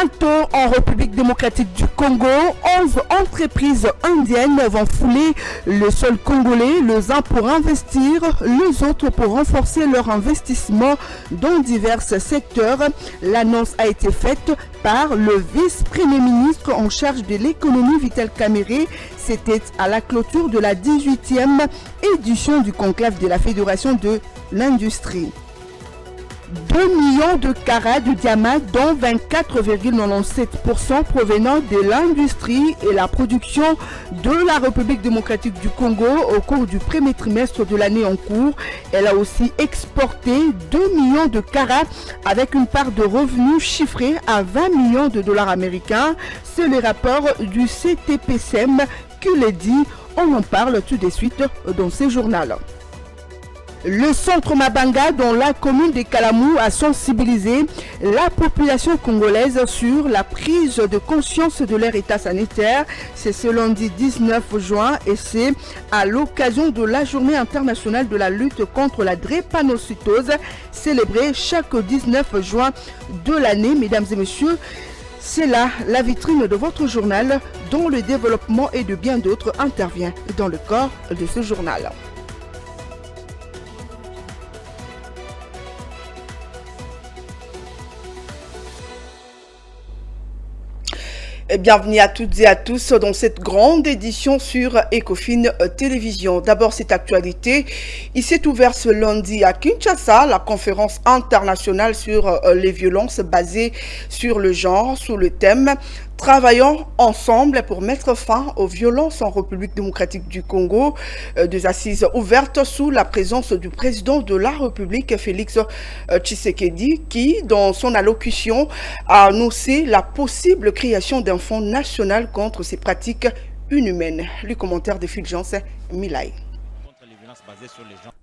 Bientôt, en République démocratique du Congo, 11 entreprises indiennes vont fouler le sol congolais, les uns pour investir, les autres pour renforcer leur investissement dans divers secteurs. L'annonce a été faite par le vice-premier ministre en charge de l'économie Vital Kamerhe. C'était à la clôture de la 18e édition du conclave de la Fédération de l'industrie. 2 millions de carats de diamants, dont 24,97% provenant de l'industrie et la production de la République démocratique du Congo au cours du premier trimestre de l'année en cours. Elle a aussi exporté 2 millions de carats avec une part de revenus chiffrée à 20 millions de dollars américains. C'est le rapport du CTPCM qui le dit. On en parle tout de suite dans ce journal. Le centre Mabanga, dans la commune de Kalamou, a sensibilisé la population congolaise sur la prise de conscience de leur état sanitaire. C'est ce lundi 19 juin et c'est à l'occasion de la journée internationale de la lutte contre la drépanocytose, célébrée chaque 19 juin de l'année. Mesdames et messieurs, c'est là la vitrine de votre journal dont le développement et de bien d'autres intervient dans le corps de ce journal. Bienvenue à toutes et à tous dans cette grande édition sur Ecofin Télévision. D'abord, cette actualité. Il s'est ouvert ce lundi à Kinshasa la conférence internationale sur les violences basées sur le genre sous le thème « Travaillons ensemble pour mettre fin aux violences en République démocratique du Congo ». Des assises ouvertes sous la présence du président de la République, Félix Tshisekedi, qui, dans son allocution, a annoncé la possible création d'un fonds national contre ces pratiques inhumaines. Le commentaire de Fulgence Milay.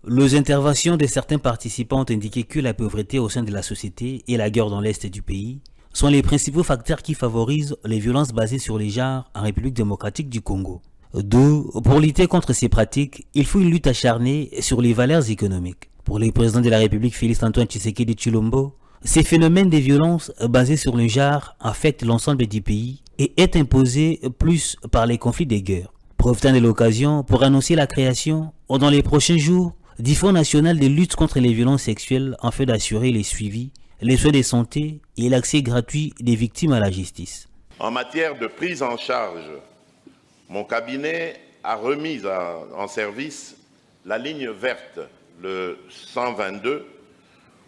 Les interventions de certains participants ont indiqué que la pauvreté au sein de la société et la guerre dans l'est du pays sont les principaux facteurs qui favorisent les violences basées sur les genres en République démocratique du Congo. D'où, pour lutter contre ces pratiques, il faut une lutte acharnée sur les valeurs économiques. Pour le président de la République, Félix Antoine Tshisekedi Tshilombo, ces phénomènes de violences basées sur le genre affectent l'ensemble du pays et est imposé plus par les conflits de guerre. Profitant de l'occasion pour annoncer la création, dans les prochains jours, du Fonds national de lutte contre les violences sexuelles afin d'assurer les suivis, les soins de santé et l'accès gratuit des victimes à la justice. En matière de prise en charge, mon cabinet a remis en service la ligne verte, le 122,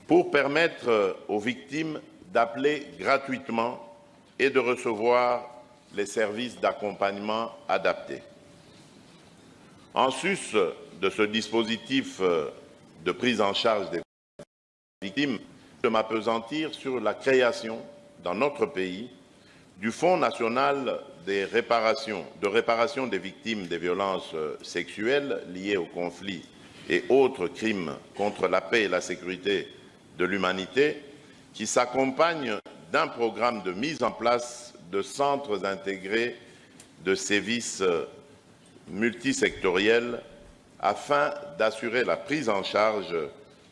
pour permettre aux victimes d'appeler gratuitement et de recevoir les services d'accompagnement adaptés. En sus de ce dispositif de prise en charge des victimes, de m'appesantir sur la création dans notre pays du Fonds national de réparation des victimes des violences sexuelles liées aux conflits et autres crimes contre la paix et la sécurité de l'humanité, qui s'accompagne d'un programme de mise en place de centres intégrés de sévices multisectoriels afin d'assurer la prise en charge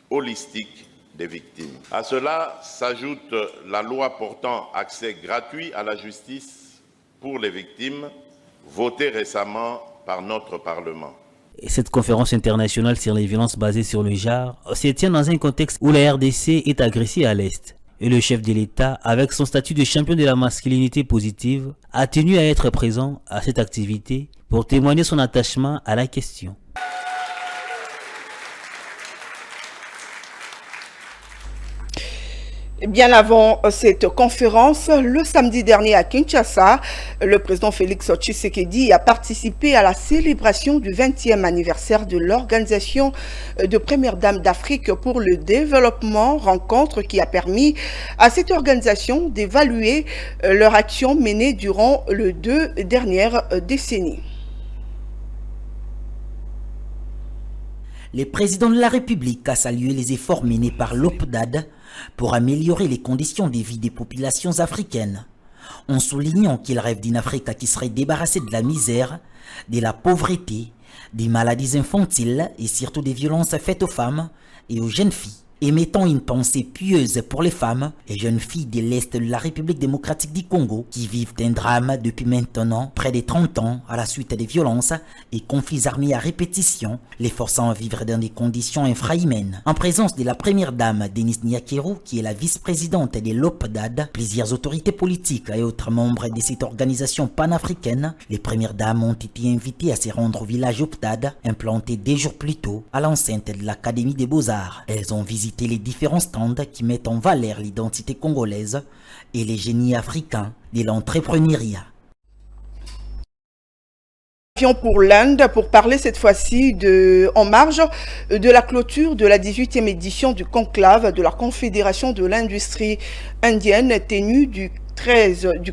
holistique des victimes. À cela s'ajoute la loi portant accès gratuit à la justice pour les victimes, votée récemment par notre Parlement. Et cette conférence internationale sur les violences basées sur le genre se tient dans un contexte où la RDC est agressée à l'Est. Et le chef de l'État, avec son statut de champion de la masculinité positive, a tenu à être présent à cette activité pour témoigner son attachement à la question. Bien avant cette conférence, le samedi dernier à Kinshasa, le président Félix Tshisekedi a participé à la célébration du 20e anniversaire de l'organisation de Première Dame d'Afrique pour le développement, rencontre qui a permis à cette organisation d'évaluer leur action menée durant les 2 dernières décennies. Le président de la République a salué les efforts menés par l'OPDAD pour améliorer les conditions de vie des populations africaines, en soulignant qu'il rêve d'une Afrique qui serait débarrassée de la misère, de la pauvreté, des maladies infantiles et surtout des violences faites aux femmes et aux jeunes filles. émettant une pensée pieuse pour les femmes et jeunes filles de l'Est de la République démocratique du Congo qui vivent un drame depuis maintenant près de 30 ans à la suite des violences et conflits armés à répétition, les forçant à vivre dans des conditions infrahumaines. En présence de la première dame Denise Niakeru, qui est la vice-présidente de l'OPDAD, plusieurs autorités politiques et autres membres de cette organisation panafricaine, les premières dames ont été invitées à se rendre au village OPDAD, implanté 2 jours plus tôt à l'enceinte de l'Académie des Beaux-Arts. Elles ont visité les différents stands qui mettent en valeur l'identité congolaise et les génies africains de l'entrepreneuriat. Pour l'Inde, pour parler cette fois-ci en marge de la clôture de la 18e édition du conclave de la Confédération de l'industrie indienne tenue du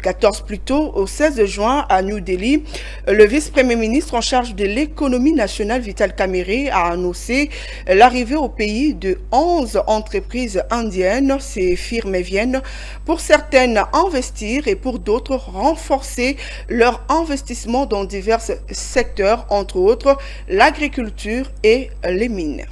14 plutôt au 16 juin à New Delhi. Le vice-premier ministre en charge de l'économie nationale Vital Kamere a annoncé l'arrivée au pays de 11 entreprises indiennes. Ces firmes viennent pour certaines investir et pour d'autres renforcer leur investissement dans divers secteurs, entre autres l'agriculture et les mines.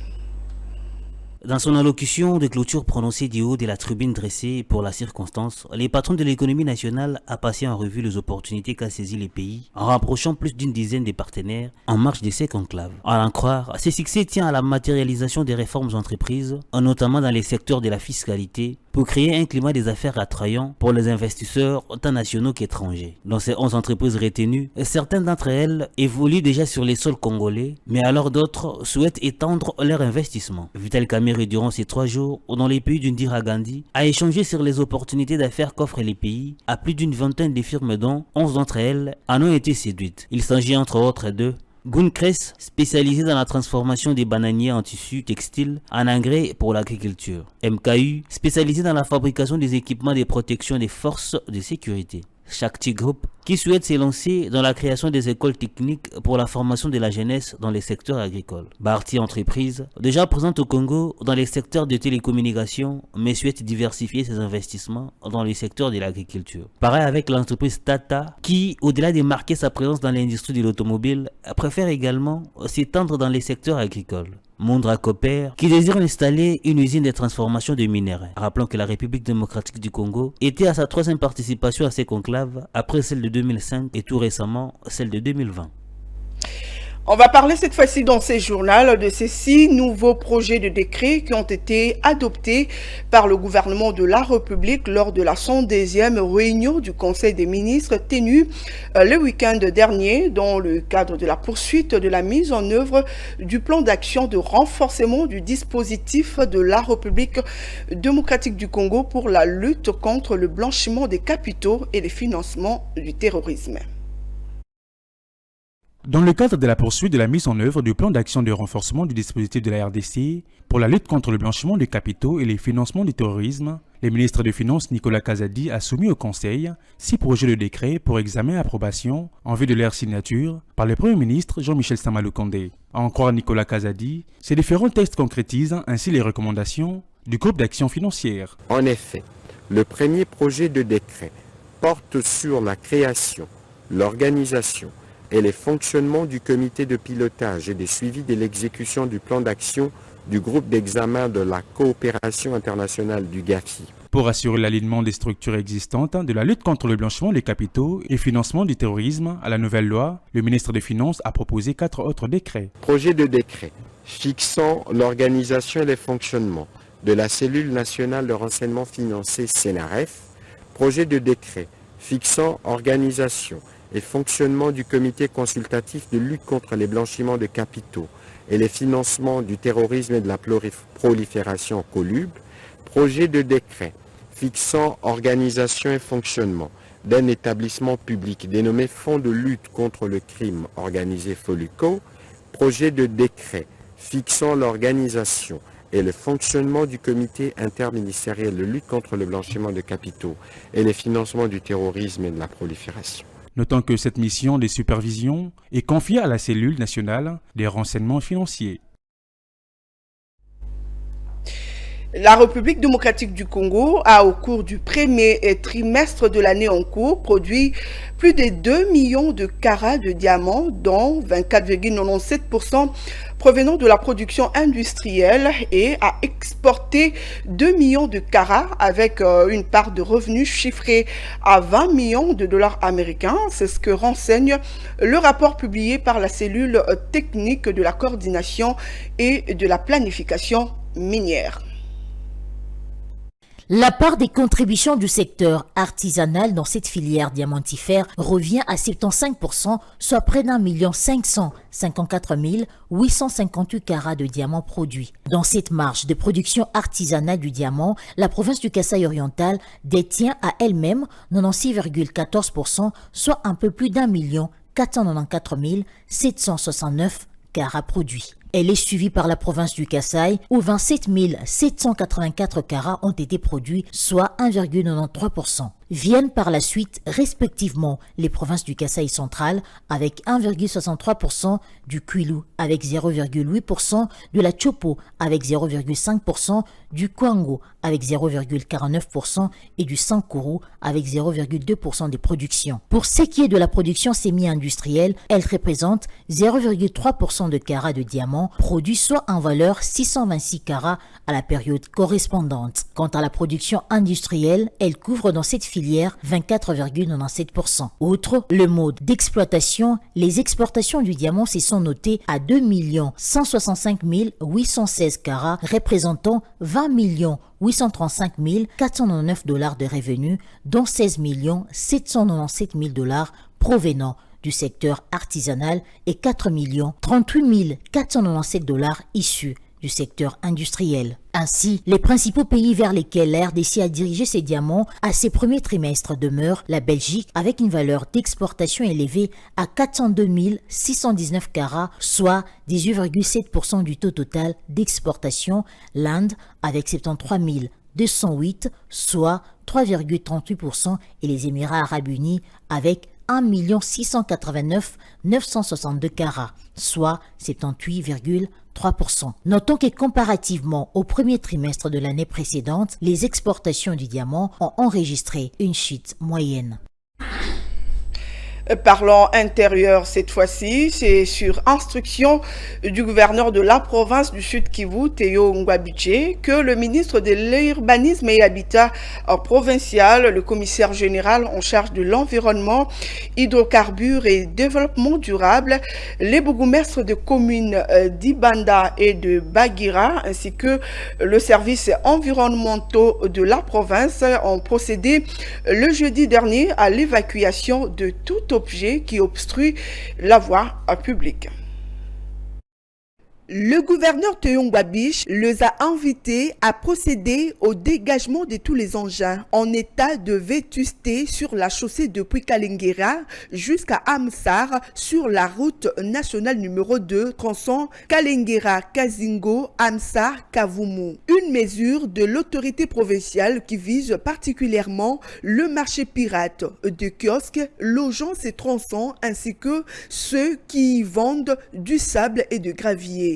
Dans son allocution de clôture prononcée du haut de la tribune dressée pour la circonstance, les patrons de l'économie nationale a passé en revue les opportunités qu'a saisi les pays en rapprochant plus d'une dizaine de partenaires en marge de ces conclaves. À en croire, ce succès tient à la matérialisation des réformes entreprises, notamment dans les secteurs de la fiscalité, pour créer un climat des affaires attrayant pour les investisseurs tant nationaux qu'étrangers. Dans ces 11 entreprises retenues, certaines d'entre elles évoluent déjà sur les sols congolais, mais alors d'autres souhaitent étendre leur investissement. Vital Kamere, durant ces 3 jours, dans les pays d'Indira Gandhi, a échangé sur les opportunités d'affaires qu'offrent les pays à plus d'une vingtaine de firmes dont 11 d'entre elles en ont été séduites. Il s'agit entre autres de Gunkress, spécialisé dans la transformation des bananiers en tissus textiles en engrais pour l'agriculture. MKU, spécialisé dans la fabrication des équipements de protection des forces de sécurité. Shakti Group, qui souhaite s'élancer dans la création des écoles techniques pour la formation de la jeunesse dans les secteurs agricoles. Bharti Entreprise, déjà présente au Congo dans les secteurs de télécommunications, mais souhaite diversifier ses investissements dans les secteurs de l'agriculture. Pareil avec l'entreprise Tata, qui, au-delà de marquer sa présence dans l'industrie de l'automobile, préfère également s'étendre dans les secteurs agricoles. Mondra Copper, qui désire installer une usine de transformation de minerais. Rappelons que la République démocratique du Congo était à sa 3e participation à ces conclaves, après celle de 2005 et tout récemment celle de 2020. On va parler cette fois-ci dans ces journaux de ces 6 nouveaux projets de décrets qui ont été adoptés par le gouvernement de la République lors de la 102e réunion du Conseil des ministres tenue le week-end dernier dans le cadre de la poursuite de la mise en œuvre du plan d'action de renforcement du dispositif de la République démocratique du Congo pour la lutte contre le blanchiment des capitaux et le financement du terrorisme. Dans le cadre de la poursuite de la mise en œuvre du plan d'action de renforcement du dispositif de la RDC pour la lutte contre le blanchiment des capitaux et les financements du terrorisme, le ministre des Finances Nicolas Kazadi a soumis au Conseil 6 projets de décret pour examen et approbation en vue de leur signature par le Premier ministre Jean-Michel Sama-Lukonde. À en croire Nicolas Kazadi, ces différents textes concrétisent ainsi les recommandations du groupe d'action financière. En effet, le premier projet de décret porte sur la création, l'organisation et les fonctionnements du comité de pilotage et de suivi de l'exécution du plan d'action du groupe d'examen de la coopération internationale du GAFI. Pour assurer l'alignement des structures existantes de la lutte contre le blanchiment des capitaux et financement du terrorisme à la nouvelle loi, le ministre des Finances a proposé 4 autres décrets. Projet de décret fixant l'organisation et les fonctionnements de la cellule nationale de renseignement financier CNRF. Projet de décret fixant organisation et fonctionnement du comité consultatif de lutte contre les blanchiments de capitaux et les financements du terrorisme et de la prolifération COLUB, projet de décret fixant organisation et fonctionnement d'un établissement public dénommé Fonds de lutte contre le crime organisé FOLUCO, projet de décret fixant l'organisation et le fonctionnement du comité interministériel de lutte contre le blanchiment de capitaux et les financements du terrorisme et de la prolifération. Notant que cette mission de supervision est confiée à la cellule nationale des renseignements financiers. La République démocratique du Congo a, au cours du premier trimestre de l'année en cours, produit plus de 2 millions de carats de diamants, dont 24,97% provenant de la production industrielle, et a exporté 2 millions de carats avec une part de revenus chiffrée à 20 millions de dollars américains. C'est ce que renseigne le rapport publié par la cellule technique de la coordination et de la planification minière. La part des contributions du secteur artisanal dans cette filière diamantifère revient à 75%, soit près d'1,554 858 carats de diamants produits. Dans cette marge de production artisanale du diamant, la province du Kasaï oriental détient à elle-même 96,14%, soit un peu plus d'1 769 carats produits. Elle est suivie par la province du Kasaï où 27 784 carats ont été produits, soit 1,93%. Viennent par la suite respectivement les provinces du Kasaï central avec 1,63%, du Kwilu avec 0,8%, de la Chopo avec 0,5%, du Kwango avec 0,49% et du Sankuru avec 0,2% des productions. Pour ce qui est de la production semi-industrielle, elle représente 0,3% de carats de diamants produits, soit en valeur 626 carats à la période correspondante. Quant à la production industrielle, elle couvre dans cette filière 24,97%. Outre le mode d'exploitation, les exportations du diamant se sont notées à 2 165 816 carats, représentant 20 835 499 $ de revenus, dont 16 797 000 $ provenant du secteur artisanal et 4 38 497 $ issus du secteur industriel. Ainsi, les principaux pays vers lesquels la RDC a dirigé ses diamants à ses premiers trimestres demeurent la Belgique avec une valeur d'exportation élevée à 402 619 carats, soit 18,7% du taux total d'exportation, l'Inde avec 73 208, soit 3,38%, et les Émirats arabes unis avec 1 689 962 carats, soit 78,3%. Notons que comparativement au premier trimestre de l'année précédente, les exportations du diamant ont enregistré une chute moyenne. Parlons intérieur cette fois-ci, c'est sur instruction du gouverneur de la province du Sud Kivu, Théo Ngwabiche, que le ministre de l'Urbanisme et Habitat provincial, le commissaire général en charge de l'environnement, hydrocarbures et développement durable, les bourgmestres de communes d'Ibanda et de Bagira, ainsi que le service environnemental de la province ont procédé le jeudi dernier à l'évacuation de tout objet qui obstrue la voie publique. Le gouverneur Théo Ngwabiche les a invités à procéder au dégagement de tous les engins en état de vétusté sur la chaussée depuis Kalengera jusqu'à Amsar sur la route nationale numéro 2, tronçon Kalengera-Kazingo, Amsar-Kavumu. Une mesure de l'autorité provinciale qui vise particulièrement le marché pirate de kiosques, logeant ces tronçons ainsi que ceux qui y vendent du sable et de gravier.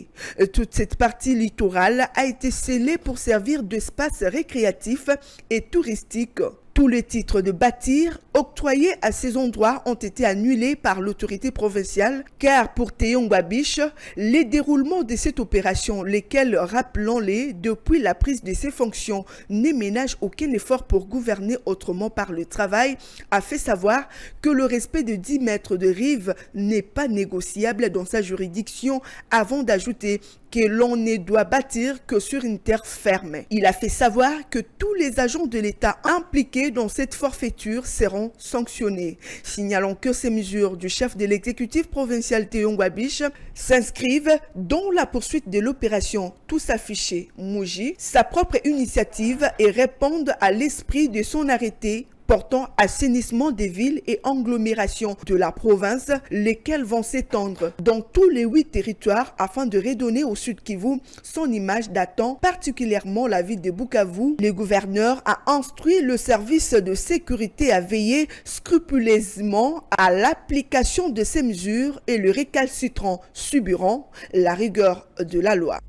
Toute cette partie littorale a été scellée pour servir d'espace récréatif et touristique. Tous les titres de bâtir octroyés à ces endroits ont été annulés par l'autorité provinciale car pour Théo Ngwabiche, les déroulements de cette opération, lesquels, rappelons-les, depuis la prise de ses fonctions, ne ménagent aucun effort pour gouverner autrement par le travail, a fait savoir que le respect de 10 mètres de rive n'est pas négociable dans sa juridiction avant d'ajouter que l'on ne doit bâtir que sur une terre ferme. Il a fait savoir que tous les agents de l'État impliqués dans cette forfaiture seront sanctionnés. Signalons que ces mesures du chef de l'exécutif provincial Théo Ngwabiche s'inscrivent dans la poursuite de l'opération Tous affichés Mouji, sa propre initiative, et répondent à l'esprit de son arrêté portant assainissement des villes et agglomérations de la province, lesquelles vont s'étendre dans tous les 8 territoires afin de redonner au Sud Kivu son image datant particulièrement la ville de Bukavu. Le gouverneur a instruit le service de sécurité à veiller scrupuleusement à l'application de ces mesures et le récalcitrant subiront la rigueur de la loi.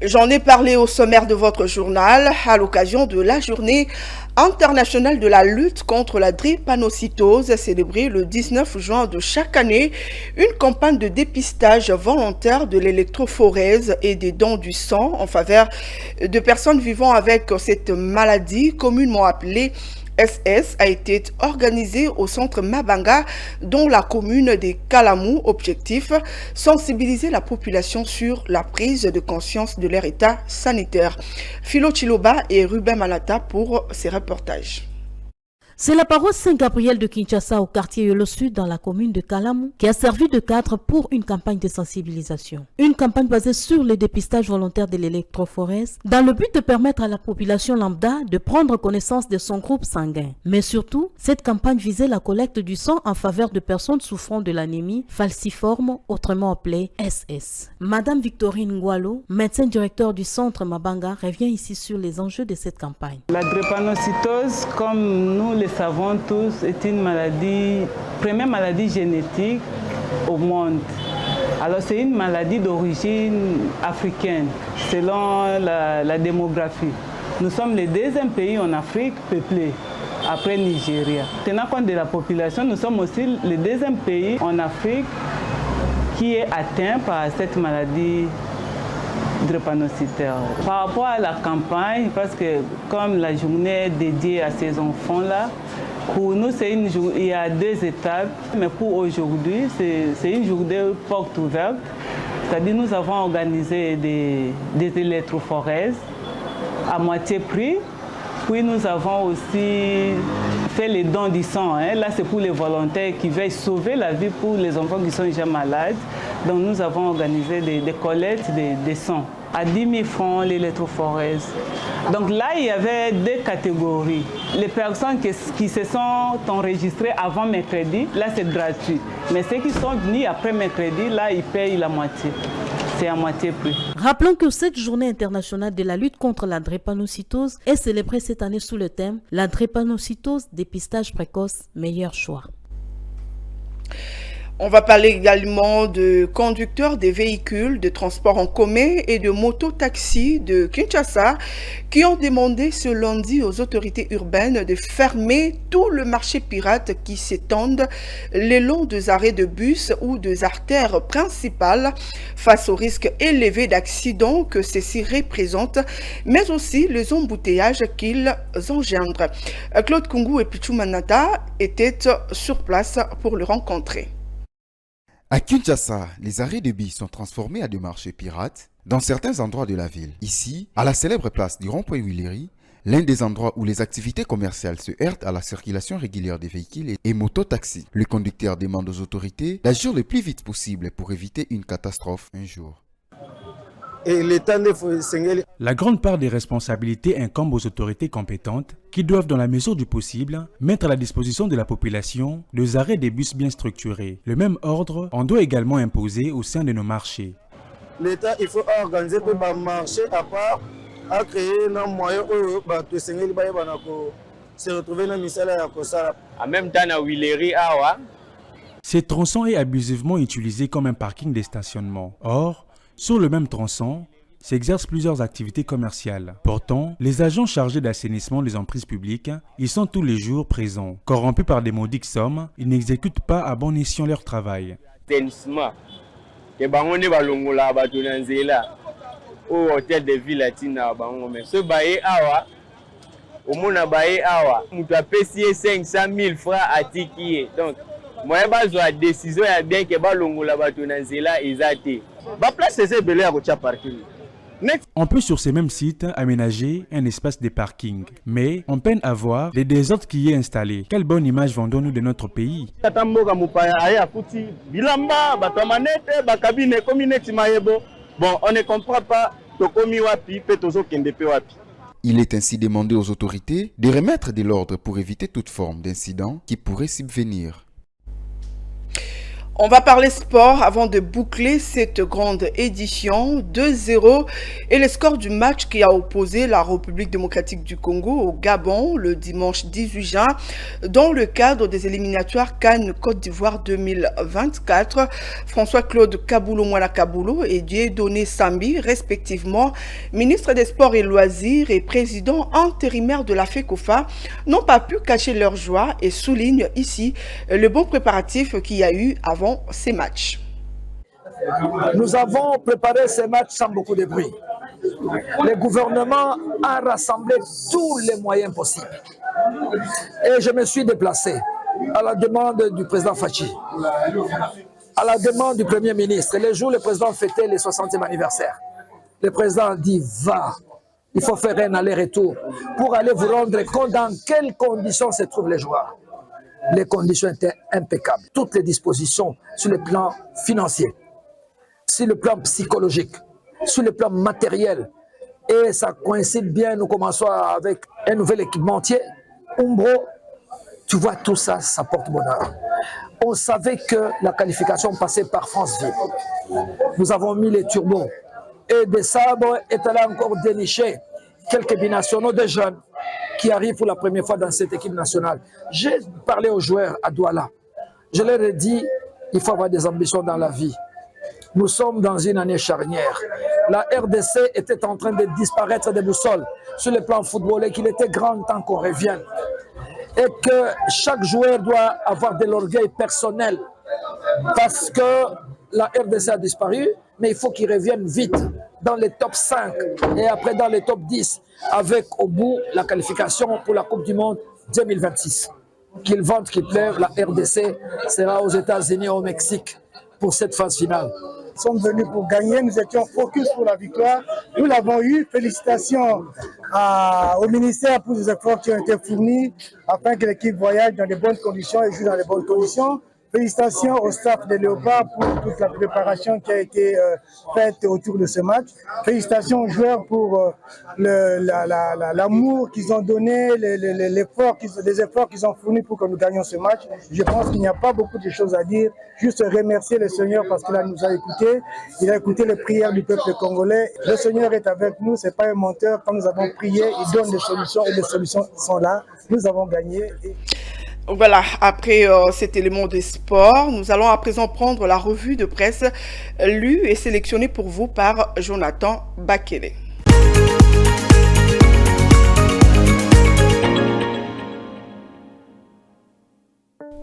J'en ai parlé au sommaire de votre journal à l'occasion de la journée internationale de la lutte contre la drépanocytose célébrée le 19 juin de chaque année. Une campagne de dépistage volontaire de l'électrophorèse et des dons du sang en faveur de personnes vivant avec cette maladie communément appelée SS a été organisé au centre Mabanga dans la commune des Kalamou. Objectif, sensibiliser la population sur la prise de conscience de leur état sanitaire. Philo Chiloba et Ruben Malata pour ces reportages. C'est la paroisse Saint-Gabriel de Kinshasa au quartier Yolo Sud dans la commune de Kalamou qui a servi de cadre pour une campagne de sensibilisation. Une campagne basée sur le dépistage volontaire de l'électrophorèse dans le but de permettre à la population lambda de prendre connaissance de son groupe sanguin. Mais surtout, cette campagne visait la collecte du sang en faveur de personnes souffrant de l'anémie falciforme, autrement appelée SS. Madame Victorine Ngwalo, médecin directeur du centre Mabanga, revient ici sur les enjeux de cette campagne. La drépanocytose, comme nous le savons tous, est une première maladie génétique au monde. Alors c'est une maladie d'origine africaine, selon la démographie. Nous sommes le deuxième pays en Afrique peuplé, après Nigeria. Tenant compte de la population, nous sommes aussi le deuxième pays en Afrique qui est atteint par cette maladie drépanocytaire. Par rapport à la campagne, parce que comme la journée est dédiée à ces enfants-là, pour nous, il y a 2 étapes, mais pour aujourd'hui, c'est une journée porte ouverte. C'est-à-dire nous avons organisé des électrophorèses à moitié prix. Puis nous avons aussi fait les dons du sang. Là, c'est pour les volontaires qui veulent sauver la vie pour les enfants qui sont déjà malades. Donc nous avons organisé des collectes de sang à 10 000 francs l'électrophorèse. Donc là, il y avait 2 catégories. Les personnes qui se sont enregistrées avant mercredi, là c'est gratuit. Mais ceux qui sont venus après mercredi, là ils payent la moitié. C'est à moitié prix. Rappelons que cette journée internationale de la lutte contre la drépanocytose est célébrée cette année sous le thème « La drépanocytose, dépistage précoce, meilleur choix ». On va parler également de conducteurs des véhicules de transport en commun et de mototaxis de Kinshasa qui ont demandé ce lundi aux autorités urbaines de fermer tout le marché pirate qui s'étend le long des arrêts de bus ou des artères principales face au risque élevé d'accidents que ceci représente, mais aussi les embouteillages qu'ils engendrent. Claude Kungu et Pichou Manata étaient sur place pour le rencontrer. À Kinshasa, les arrêts de bus sont transformés à des marchés pirates dans certains endroits de la ville. Ici, à la célèbre place du rond-point Willery, l'un des endroits où les activités commerciales se heurtent à la circulation régulière des véhicules et mototaxis. Le conducteur demande aux autorités d'agir le plus vite possible pour éviter une catastrophe un jour. La grande part des responsabilités incombe aux autorités compétentes qui doivent, dans la mesure du possible, mettre à la disposition de la population des arrêts des bus bien structurés. Le même ordre, on doit également imposer au sein de nos marchés. L'État, il faut organiser un marché à part, à créer un moyen où se retrouver dans le ministère en même temps, à Willery, Ces tronçons est abusivement utilisé comme un parking de stationnement. Or, sur le même tronçon, s'exercent plusieurs activités commerciales. Pourtant, les agents chargés d'assainissement des emprises publiques y sont tous les jours présents. Corrompus par des maudites sommes, ils n'exécutent pas à bon escient leur travail. Au hôtel de ville latina, ce bail awa, au monde bail awa, on doit payer 500 000 francs à ticket. Donc, moi, je besoin de décision à bien que balongo la batunanzela isate. Ba place c'est belé à rocha parking. On peut sur ces mêmes sites aménager un espace de parking, mais on peine à voir les désordres qui y est installé. Quelle bonne image vendons-nous de notre pays? Bon, on ne comprend pas. Il est ainsi demandé aux autorités de remettre de l'ordre pour éviter toute forme d'incident qui pourrait subvenir. On va parler sport avant de boucler cette grande édition. 2-0 et le score du match qui a opposé la République démocratique du Congo au Gabon le dimanche 18 juin dans le cadre des éliminatoires CAN Côte d'Ivoire 2024. François-Claude Kaboulou-Mouala Kaboulou et Dieudonné Sambi, respectivement ministre des Sports et Loisirs et président intérimaire de la FECOFA, n'ont pas pu cacher leur joie et soulignent ici le bon préparatif qu'il y a eu avant ces matchs. Nous avons préparé ces matchs sans beaucoup de bruit. Le gouvernement a rassemblé tous les moyens possibles. Et je me suis déplacé à la demande du président Fachi, à la demande du Premier ministre. Le jour où le président fêtait le 60e anniversaire, le président a dit « Va, il faut faire un aller-retour pour aller vous rendre compte dans quelles conditions se trouvent les joueurs. » Les conditions étaient impeccables. Toutes les dispositions sur le plan financier, sur le plan psychologique, sur le plan matériel. Et ça coïncide bien, nous commençons avec un nouvel équipementier, Umbro. Tu vois, tout ça, ça porte bonheur. On savait que la qualification passait par France Ville. Nous avons mis les turbos. Et des sabres est allé encore dénicher quelques binationaux de jeunes qui arrivent pour la première fois dans cette équipe nationale. J'ai parlé aux joueurs à Douala. Je leur ai dit, il faut avoir des ambitions dans la vie. Nous sommes dans une année charnière. La RDC était en train de disparaître des boussoles sur le plan football et qu'il était grand temps qu'on revienne. Et que chaque joueur doit avoir de l'orgueil personnel parce que la RDC a disparu, mais il faut qu'il revienne vite dans les top 5 et après dans les top 10 avec au bout la qualification pour la Coupe du Monde 2026. Qu'il vente, qu'il pleuve, la RDC sera aux États-Unis et au Mexique pour cette phase finale. Nous sommes venus pour gagner, nous étions focus pour la victoire. Nous l'avons eu. Félicitations au ministère pour les efforts qui ont été fournis afin que l'équipe voyage dans de bonnes conditions et joue dans de bonnes conditions. Félicitations au staff de Léopard pour toute la préparation qui a été faite autour de ce match. Félicitations aux joueurs pour l'amour qu'ils ont donné, les efforts qu'ils ont fournis pour que nous gagnions ce match. Je pense qu'il n'y a pas beaucoup de choses à dire. Juste remercier le Seigneur parce qu'il nous a écoutés. Il a écouté les prières du peuple congolais. Le Seigneur est avec nous, ce n'est pas un menteur. Quand nous avons prié, il donne des solutions et les solutions sont là. Nous avons gagné. Voilà, après cet élément de sport, nous allons à présent prendre la revue de presse lue et sélectionnée pour vous par Jonathan Bakele.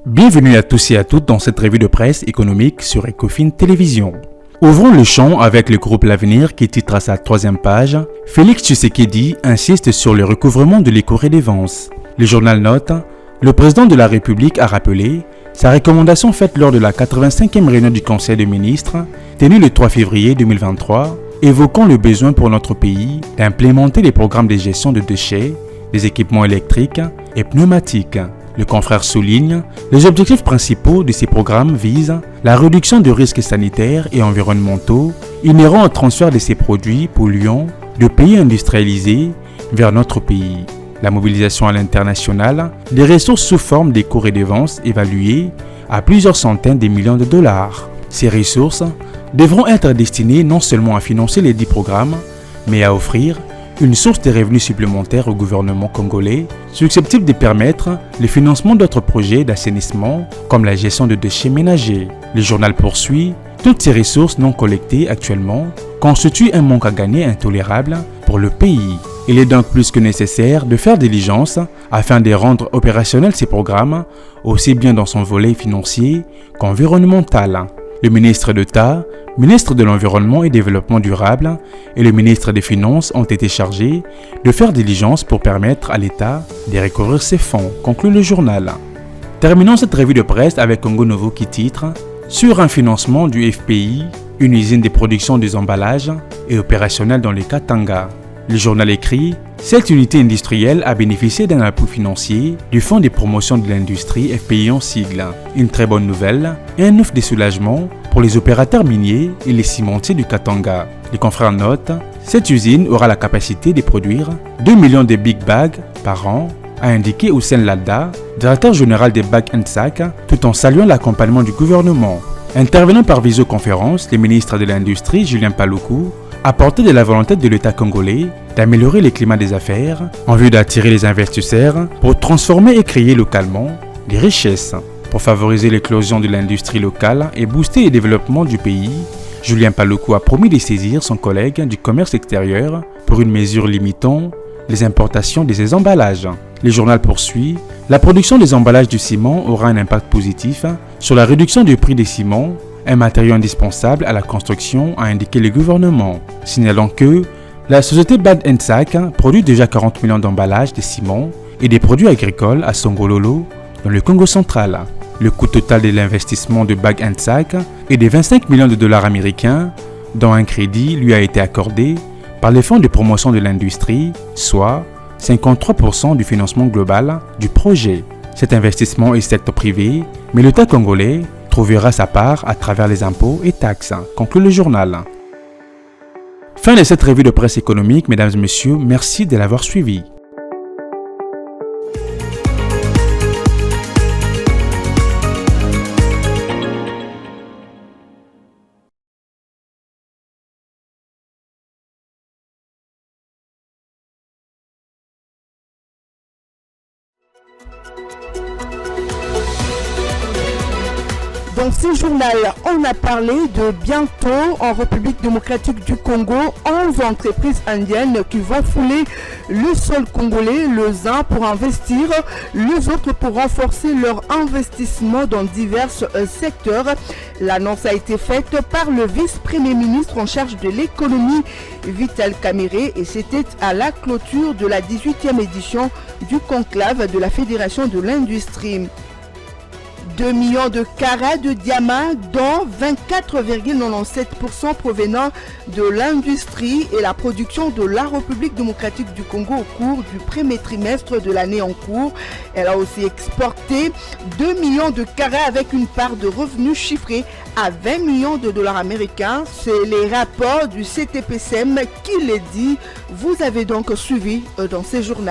Bienvenue à tous et à toutes dans cette revue de presse économique sur Ecofin Télévision. Ouvrons le champ avec le groupe L'Avenir qui titre à sa 3e page « Félix Tshisekedi insiste sur le recouvrement de l'éco-redevance ». Le journal note « Le président de la République a rappelé sa recommandation faite lors de la 85e réunion du Conseil des ministres tenue le 3 février 2023, évoquant le besoin pour notre pays d'implémenter les programmes de gestion de déchets, des équipements électriques et pneumatiques. Le confrère souligne, les objectifs principaux de ces programmes visent la réduction de risques sanitaires et environnementaux inhérents au transfert de ces produits polluants de pays industrialisés vers notre pays. La mobilisation à l'international des ressources sous forme d'éco-redevance évaluées à plusieurs centaines de millions de dollars. Ces ressources devront être destinées non seulement à financer les 10 programmes, mais à offrir une source de revenus supplémentaires au gouvernement congolais, susceptible de permettre le financement d'autres projets d'assainissement comme la gestion de déchets ménagers. Le journal poursuit, toutes ces ressources non collectées actuellement constituent un manque à gagner intolérable pour le pays. Il est donc plus que nécessaire de faire diligence afin de rendre opérationnels ces programmes, aussi bien dans son volet financier qu'environnemental. Le ministre d'État, ministre de l'Environnement et Développement durable et le ministre des Finances ont été chargés de faire diligence pour permettre à l'État de recourir ces fonds, conclut le journal. Terminons cette revue de presse avec Congo Nouveau qui titre « Sur un financement du FPI, une usine de production des emballages est opérationnelle dans les Katanga ». Le journal écrit « Cette unité industrielle a bénéficié d'un appui financier du Fonds de promotion de l'industrie FPI en sigle. Une très bonne nouvelle et un ouf de soulagement pour les opérateurs miniers et les cimentiers du Katanga. Les confrères notent « Cette usine aura la capacité de produire 2 millions de big bags par an », a indiqué Hussein Lalda, directeur général des Bacs and Sacs, tout en saluant l'accompagnement du gouvernement. Intervenant par visioconférence, le ministre de l'Industrie, Julien Paluku, a porté de la volonté de l'État congolais d'améliorer le climat des affaires en vue d'attirer les investisseurs pour transformer et créer localement des richesses. Pour favoriser l'éclosion de l'industrie locale et booster le développement du pays, Julien Paluku a promis de saisir son collègue du commerce extérieur pour une mesure limitant les importations de ces emballages. Le journal poursuit, la production des emballages du ciment aura un impact positif sur la réduction du prix des ciments, un matériau indispensable à la construction, a indiqué le gouvernement, signalant que la société Bag & Sac produit déjà 40 millions d'emballages de ciment et des produits agricoles à Songololo, dans le Congo central. Le coût total de l'investissement de Bag & Sac est de 25 millions de dollars américains, dont un crédit lui a été accordé par les fonds de promotion de l'industrie, soit 53% du financement global du projet. Cet investissement est secteur privé, mais l'État congolais trouvera sa part à travers les impôts et taxes, conclut le journal. Fin de cette revue de presse économique, mesdames et messieurs, merci de l'avoir suivi. Dans ce journal, on a parlé de bientôt en République démocratique du Congo, 11 entreprises indiennes qui vont fouler le sol congolais, les uns pour investir, les autres pour renforcer leur investissement dans divers secteurs. L'annonce a été faite par le vice-premier ministre en charge de l'économie, Vital Kamerhe, et c'était à la clôture de la 18e édition du conclave de la Fédération de l'industrie. 2 millions de carats de diamants, dont 24,97% provenant de l'industrie et la production de la République démocratique du Congo au cours du premier trimestre de l'année en cours. Elle a aussi exporté 2 millions de carats avec une part de revenus chiffrée à 20 millions de dollars américains. C'est les rapports du CTPCM qui les dit. Vous avez donc suivi dans ces journaux.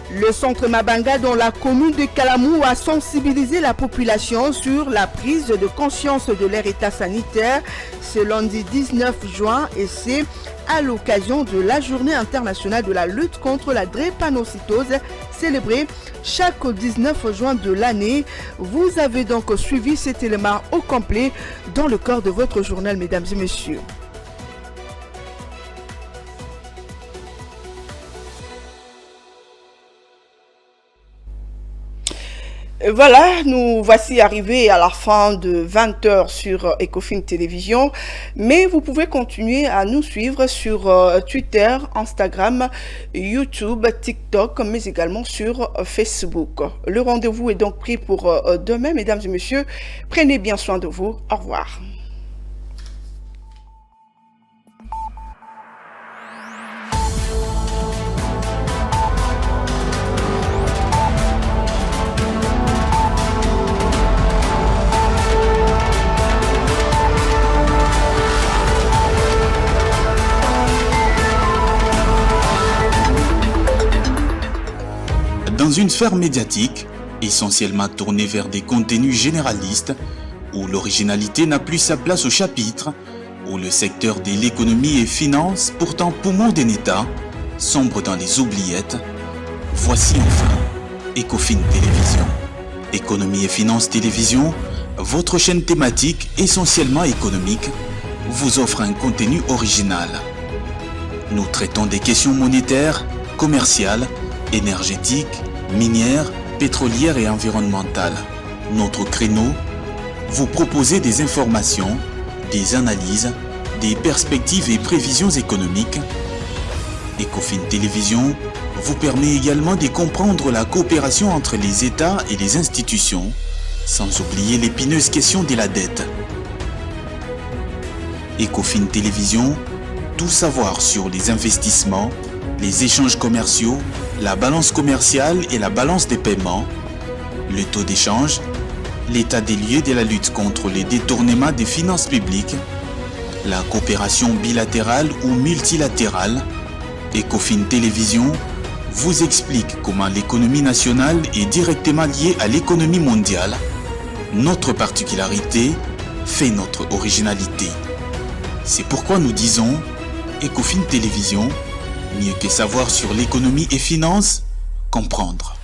Le centre Mabanga dans la commune de Kalamou a sensibilisé la population sur la prise de conscience de leur état sanitaire ce lundi 19 juin et c'est à l'occasion de la journée internationale de la lutte contre la drépanocytose célébrée chaque 19 juin de l'année. Vous avez donc suivi cet élément au complet dans le corps de votre journal, mesdames et messieurs. Voilà, nous voici arrivés à la fin de 20h sur Ecofin Télévision, mais vous pouvez continuer à nous suivre sur Twitter, Instagram, YouTube, TikTok, mais également sur Facebook. Le rendez-vous est donc pris pour demain, mesdames et messieurs. Prenez bien soin de vous. Au revoir. Dans une sphère médiatique, essentiellement tournée vers des contenus généralistes, où l'originalité n'a plus sa place au chapitre, où le secteur de l'économie et finance, pourtant poumon d'un État, sombre dans les oubliettes, voici enfin Ecofin Télévision. Économie et finance télévision, votre chaîne thématique essentiellement économique, vous offre un contenu original. Nous traitons des questions monétaires, commerciales, énergétiques, minières, pétrolières et environnementales. Notre créneau, vous proposer des informations, des analyses, des perspectives et prévisions économiques. Ecofin Télévision vous permet également de comprendre la coopération entre les États et les institutions, sans oublier l'épineuse question de la dette. Ecofin Télévision, tout savoir sur les investissements, les échanges commerciaux, la balance commerciale et la balance des paiements, le taux d'échange, l'état des lieux de la lutte contre les détournements des finances publiques, la coopération bilatérale ou multilatérale. Ecofin Télévision vous explique comment l'économie nationale est directement liée à l'économie mondiale. Notre particularité, fait notre originalité. C'est pourquoi nous disons Ecofin Télévision, mieux que savoir sur l'économie et finances, comprendre.